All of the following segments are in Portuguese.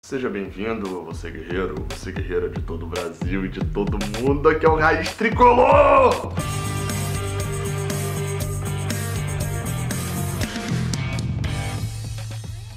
Seja bem-vindo, você guerreiro, você guerreira de todo o Brasil e de todo mundo, aqui é o Raiz Tricolor!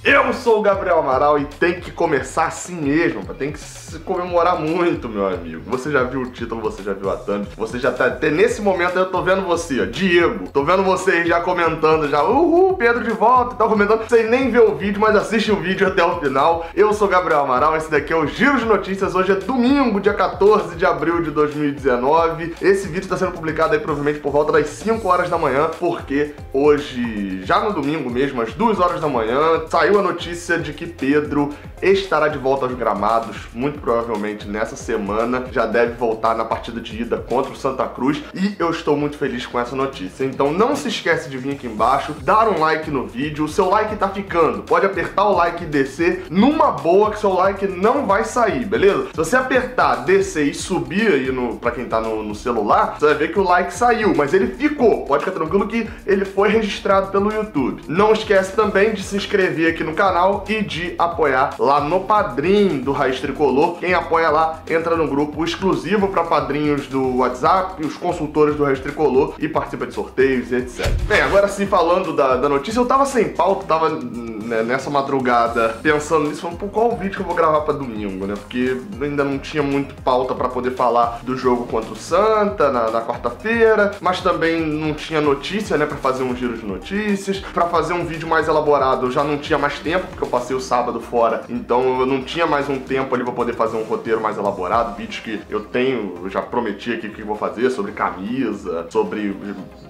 Eu sou o Gabriel Amaral e tem que começar assim mesmo, tem que se comemorar muito, meu amigo. Você já viu o título, você já viu a thumb, você já tá... Até nesse momento eu tô vendo você, ó, Diego. Tô vendo vocês já comentando, já, uhul, Pedro de volta, tá comentando. Vocês nem vê o vídeo, mas assiste o vídeo até o final. Eu sou o Gabriel Amaral, esse daqui é o Giro de Notícias. Hoje é domingo, dia 14 de abril de 2019. Esse vídeo tá sendo publicado aí provavelmente por volta das 5 horas da manhã, porque hoje, já no domingo mesmo, às 2 horas da manhã, saiu a notícia de que Pedro estará de volta aos gramados, muito provavelmente nessa semana, já deve voltar na partida de ida contra o Santa Cruz, e eu estou muito feliz com essa notícia. Então não se esquece de vir aqui embaixo, dar um like no vídeo. O seu like tá ficando, pode apertar o like e descer numa boa, que seu like não vai sair, beleza? Se você apertar, descer e subir aí pra quem tá no celular, você vai ver que o like saiu, mas ele ficou, pode ficar tranquilo que ele foi registrado pelo YouTube. Não esquece também de se inscrever aqui no canal e de apoiar lá no Padrim do Raiz Tricolor. Quem apoia lá entra no grupo exclusivo para padrinhos do WhatsApp, os consultores do Raiz Tricolor, e participa de sorteios e etc. Bem, agora sim, falando da notícia, eu tava sem pauta, tava nessa madrugada pensando nisso, falando, qual vídeo que eu vou gravar pra domingo, né? Porque ainda não tinha muito pauta pra poder falar do jogo contra o Santa na quarta-feira, mas também não tinha notícia, né, pra fazer um giro de notícias. Pra fazer um vídeo mais elaborado eu já não tinha mais tempo, porque eu passei o sábado fora, então eu não tinha mais um tempo ali pra poder fazer um roteiro mais elaborado, vídeos que eu já prometi aqui que eu vou fazer, sobre camisa, sobre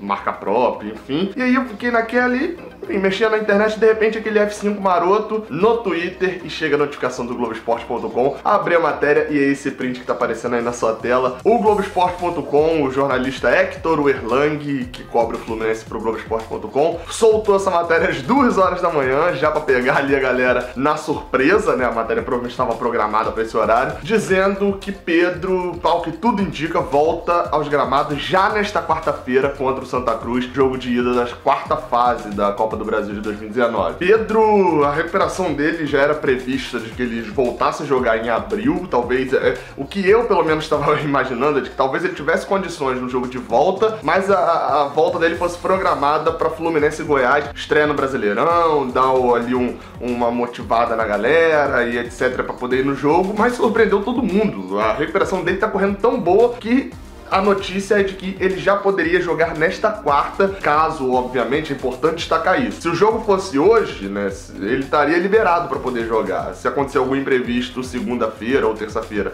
marca própria, enfim. E aí eu fiquei naquela ali, mexia na internet, de repente aquele F5 maroto no Twitter, e chega a notificação do Globoesporte.com, abri a matéria e é esse print que tá aparecendo aí na sua tela. O Globoesporte.com, o jornalista Hector Erlang, que cobre o Fluminense pro Globoesporte.com, soltou essa matéria às 2 horas da manhã, já pra pegar ali a galera na surpresa, né? A matéria provavelmente estava programada pra esse horário, dizendo que Pedro, ao que tudo indica, volta aos gramados já nesta quarta-feira contra o Santa Cruz, jogo de ida da quarta fase da Copa do Brasil de 2019. Pedro, a recuperação dele já era prevista de que ele voltasse a jogar em abril, talvez, o que eu pelo menos estava imaginando é de que talvez ele tivesse condições no jogo de volta, mas a volta dele fosse programada para Fluminense e Goiás, estreia no Brasileirão, dar ali uma motivada na galera e etc, para poder ir no jogo, mas surpreendeu todo mundo. A recuperação dele tá correndo tão boa que a notícia é de que ele já poderia jogar nesta quarta, caso, obviamente, é importante destacar isso. Se o jogo fosse hoje, né, ele estaria liberado para poder jogar. Se acontecer algum imprevisto, segunda-feira ou terça-feira,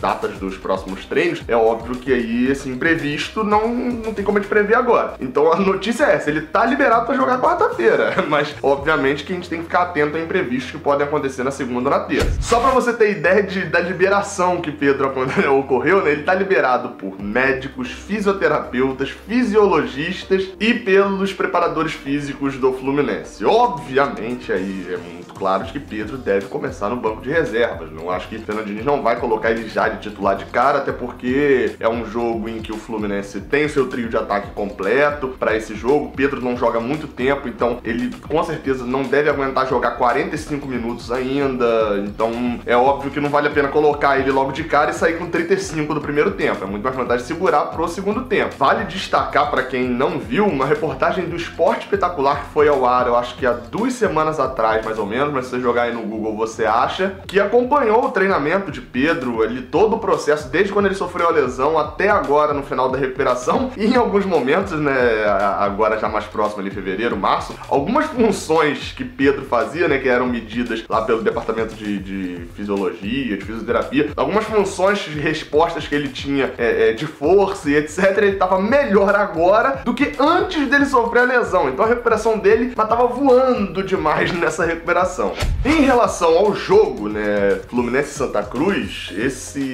datas dos próximos treinos, é óbvio que aí esse imprevisto não tem como a gente prever agora. Então a notícia é essa, ele tá liberado para jogar quarta-feira, mas obviamente que a gente tem que ficar atento a imprevistos que podem acontecer na segunda ou na terça. Só para você ter ideia da liberação que Pedro ocorreu, né, ele tá liberado por médicos, fisioterapeutas, fisiologistas e pelos preparadores físicos do Fluminense. Obviamente, aí é muito claro que Pedro deve começar no banco de reservas. Não acho que Fernando Diniz não vai colocar ele já de titular de cara, até porque é um jogo em que o Fluminense tem o seu trio de ataque completo para esse jogo. Pedro não joga há muito tempo, então ele com certeza não deve aguentar jogar 45 minutos ainda. Então é óbvio que não vale a pena colocar ele logo de cara e sair com 35 do primeiro tempo. É muito mais vantagem segurar pro segundo tempo. Vale destacar, para quem não viu, uma reportagem do Esporte Espetacular que foi ao ar, eu acho que há 2 semanas atrás, mais ou menos, mas se você jogar aí no Google você acha, que acompanhou o treinamento de Pedro, ali todo o processo, desde quando ele sofreu a lesão até agora no final da recuperação, e em alguns momentos, né, agora já mais próximo ali, fevereiro, março, algumas funções que Pedro fazia, né, que eram medidas lá pelo departamento de fisiologia, de fisioterapia, algumas funções, respostas que ele tinha de força e etc, ele tava melhor agora do que antes dele sofrer a lesão. Então a recuperação dele tava voando demais nessa recuperação. Em relação ao jogo, né, Fluminense e Santa Cruz,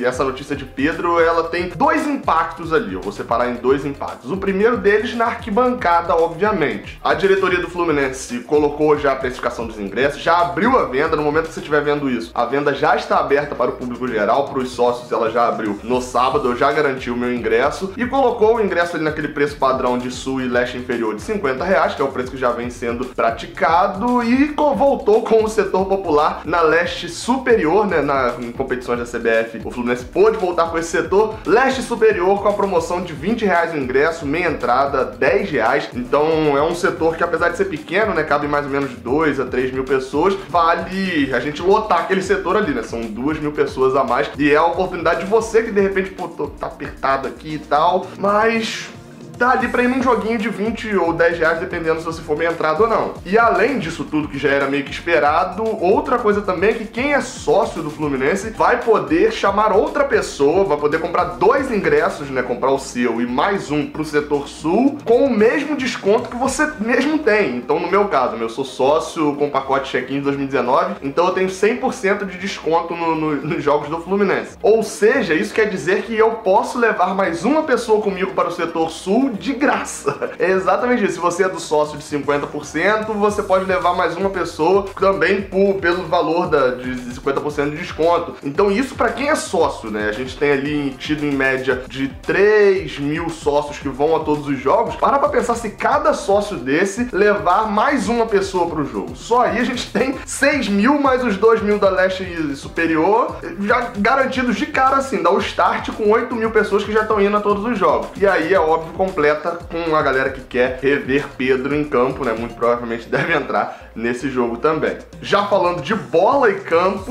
essa notícia de Pedro, ela tem 2 impactos ali. Eu vou separar em 2 impactos. O primeiro deles na arquibancada, obviamente. A diretoria do Fluminense colocou já a precificação dos ingressos, já abriu a venda. No momento que você estiver vendo isso, a venda já está aberta para o público geral, para os sócios ela já abriu no sábado. Eu já garantiu o meu ingresso e colocou o ingresso ali naquele preço padrão de sul e leste inferior de R$50, que é o preço que já vem sendo praticado, e voltou com o setor popular na leste superior, né, em competições da CBF, o Fluminense pôde voltar com esse setor, leste superior com a promoção de R$20 o ingresso, meia entrada, R$10, então é um setor que apesar de ser pequeno, né, cabe mais ou menos 2 a 3 mil pessoas, vale a gente lotar aquele setor ali, né, são 2.000 pessoas a mais, e é a oportunidade de você que de repente, pô, tá apertado aqui e tal, mas dá ali pra ir num joguinho de 20 ou R$10, dependendo se você for meio entrado ou não. E além disso tudo, que já era meio que esperado, outra coisa também é que quem é sócio do Fluminense vai poder chamar outra pessoa, vai poder comprar 2 ingressos, né, comprar o seu e mais um pro setor sul, com o mesmo desconto que você mesmo tem. Então, no meu caso, eu sou sócio com pacote check-in de 2019, então eu tenho 100% de desconto nos jogos do Fluminense. Ou seja, isso quer dizer que eu posso levar mais uma pessoa comigo para o setor sul de graça. É exatamente isso. Se você é do sócio de 50%, você pode levar mais uma pessoa também pelo valor de 50% de desconto. Então isso pra quem é sócio, né? A gente tem ali tido em média de 3.000 sócios que vão a todos os jogos. Para pra pensar se cada sócio desse levar mais uma pessoa pro jogo. Só aí a gente tem 6.000 mais os 2.000 da leste superior, já garantidos de cara assim, dá o start com 8.000 pessoas que já estão indo a todos os jogos. E aí é óbvio, completa com a galera que quer rever Pedro em campo, né? Muito provavelmente deve entrar nesse jogo também. Já falando de bola e campo,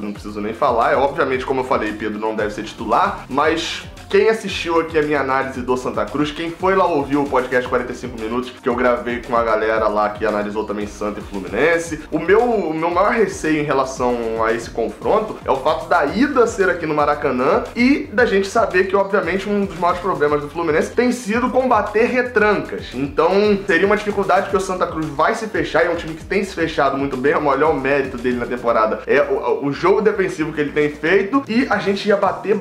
não preciso nem falar, obviamente, como eu falei, Pedro não deve ser titular, mas quem assistiu aqui a minha análise do Santa Cruz, quem foi lá ouvir o podcast 45 minutos, que eu gravei com a galera lá que analisou também Santa e Fluminense, o meu maior receio em relação a esse confronto é o fato da ida ser aqui no Maracanã e da gente saber que, obviamente, um dos maiores problemas do Fluminense tem sido combater retrancas. Então, seria uma dificuldade que o Santa Cruz vai se fechar, e é um time que tem se fechado muito bem, o olhar o mérito dele na temporada é o jogo defensivo que ele tem feito, e a gente ia bater,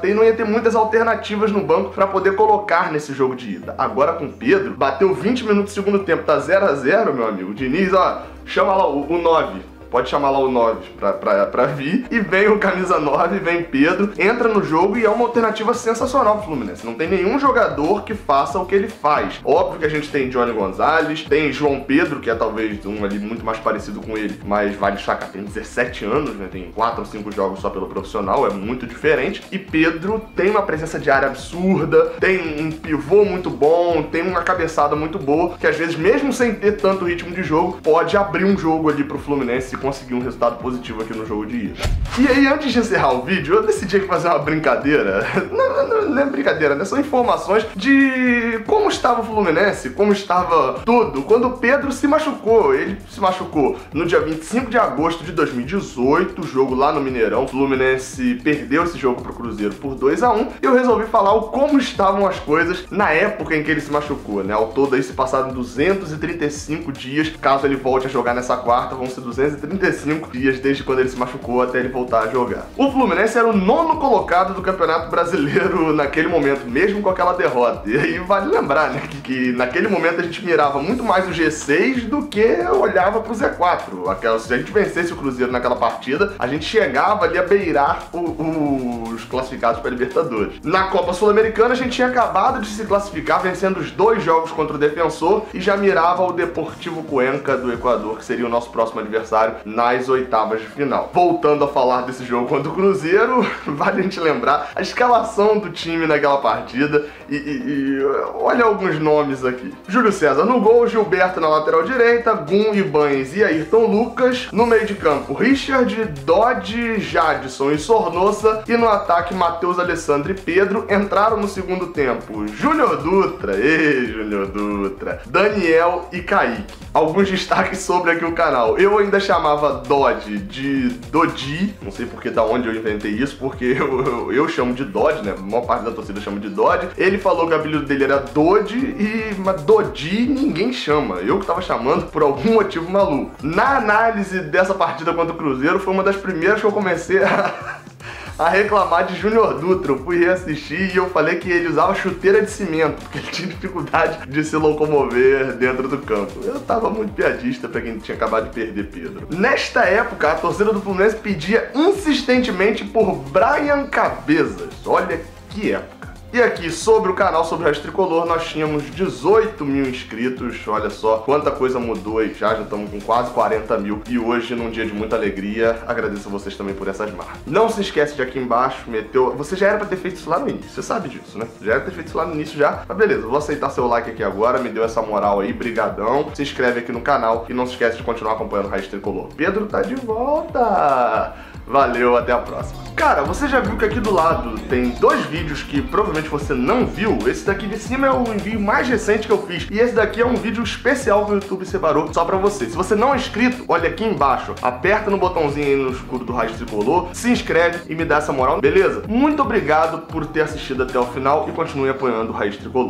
e não ia ter muitas alternativas no banco pra poder colocar nesse jogo de ida. Agora com o Pedro, bateu 20 minutos do segundo tempo, tá 0-0, meu amigo. O Diniz, ó, chama lá o 9. Pode chamar lá o 9 pra vir. E vem o camisa 9, vem Pedro, entra no jogo e é uma alternativa sensacional pro Fluminense. Não tem nenhum jogador que faça o que ele faz. Óbvio que a gente tem Johnny Gonzalez, tem João Pedro, que é talvez um ali muito mais parecido com ele, mas vale destacar, tem 17 anos, né? Tem 4 ou 5 jogos só pelo profissional, é muito diferente. E Pedro tem uma presença de área absurda, tem um pivô muito bom, tem uma cabeçada muito boa, que às vezes, mesmo sem ter tanto ritmo de jogo, pode abrir um jogo ali pro Fluminense conseguir um resultado positivo aqui no jogo de ida. E aí, antes de encerrar o vídeo, eu decidi aqui fazer uma brincadeira. Não é brincadeira, né? São informações de como estava o Fluminense, como estava tudo, quando o Pedro se machucou. Ele se machucou no dia 25 de agosto de 2018, jogo lá no Mineirão. O Fluminense perdeu esse jogo pro Cruzeiro por 2-1, e eu resolvi falar o como estavam as coisas na época em que ele se machucou, né? Ao todo aí se passaram 235 dias, caso ele volte a jogar nessa quarta, vão ser 235 dias desde quando ele se machucou até ele voltar a jogar. O Fluminense era o 9º colocado do Campeonato Brasileiro naquele momento, mesmo com aquela derrota. E aí vale lembrar, né, que naquele momento a gente mirava muito mais o G6 do que olhava pro Z4. Se a gente vencesse o Cruzeiro naquela partida, a gente chegava ali a beirar os classificados para Libertadores. Na Copa Sul-Americana a gente tinha acabado de se classificar, vencendo os 2 jogos contra o Defensor, e já mirava o Deportivo Cuenca do Equador, que seria o nosso próximo adversário nas oitavas de final. Voltando a falar desse jogo contra o Cruzeiro, vale a gente lembrar a escalação do time naquela partida e olha alguns nomes aqui. Júlio César no gol, Gilberto na lateral direita, Gum, Ibanes e Ayrton Lucas. No meio de campo, Richard, Dodge, Jadson e Sornosa. E no ataque, Matheus, Alessandro e Pedro. Entraram no segundo tempo Júnior Dutra, Júnior Dutra, Daniel e Kaique. Alguns destaques sobre aqui o canal. Eu ainda chamava Dodge de Dodi, não sei porque da onde eu inventei isso, porque eu chamo de Dodge, né? A maior parte da torcida chama de Dodge. Ele falou que o apelido dele era Dodi, mas Dodi ninguém chama. Eu que tava chamando por algum motivo maluco. Na análise dessa partida contra o Cruzeiro, foi uma das primeiras que eu comecei a reclamar de Júnior Dutra. Eu fui reassistir e eu falei que ele usava chuteira de cimento, porque ele tinha dificuldade de se locomover dentro do campo. Eu tava muito piadista pra quem tinha acabado de perder Pedro. Nesta época, a torcida do Fluminense pedia insistentemente por Brian Cabezas. Olha que época. E aqui sobre o canal, sobre o Raiz Tricolor, nós tínhamos 18 mil inscritos. Olha só quanta coisa mudou aí, já estamos com quase 40 mil. E hoje, num dia de muita alegria, agradeço a vocês também por essas marcas. Não se esquece de aqui embaixo, você já era pra ter feito isso lá no início, você sabe disso, né? Já era pra ter feito isso lá no início já. Mas beleza, vou aceitar seu like aqui agora, me deu essa moral aí, brigadão. Se inscreve aqui no canal e não se esquece de continuar acompanhando o Raiz Tricolor. Pedro tá de volta! Valeu, até a próxima. Cara, você já viu que aqui do lado tem dois vídeos que provavelmente você não viu? Esse daqui de cima é o envio mais recente que eu fiz. E esse daqui é um vídeo especial que o YouTube separou só pra você. Se você não é inscrito, olha aqui embaixo. Aperta no botãozinho aí no escuro do Raiz Tricolor, se inscreve e me dá essa moral, beleza? Muito obrigado por ter assistido até o final e continue apoiando o Raiz Tricolor.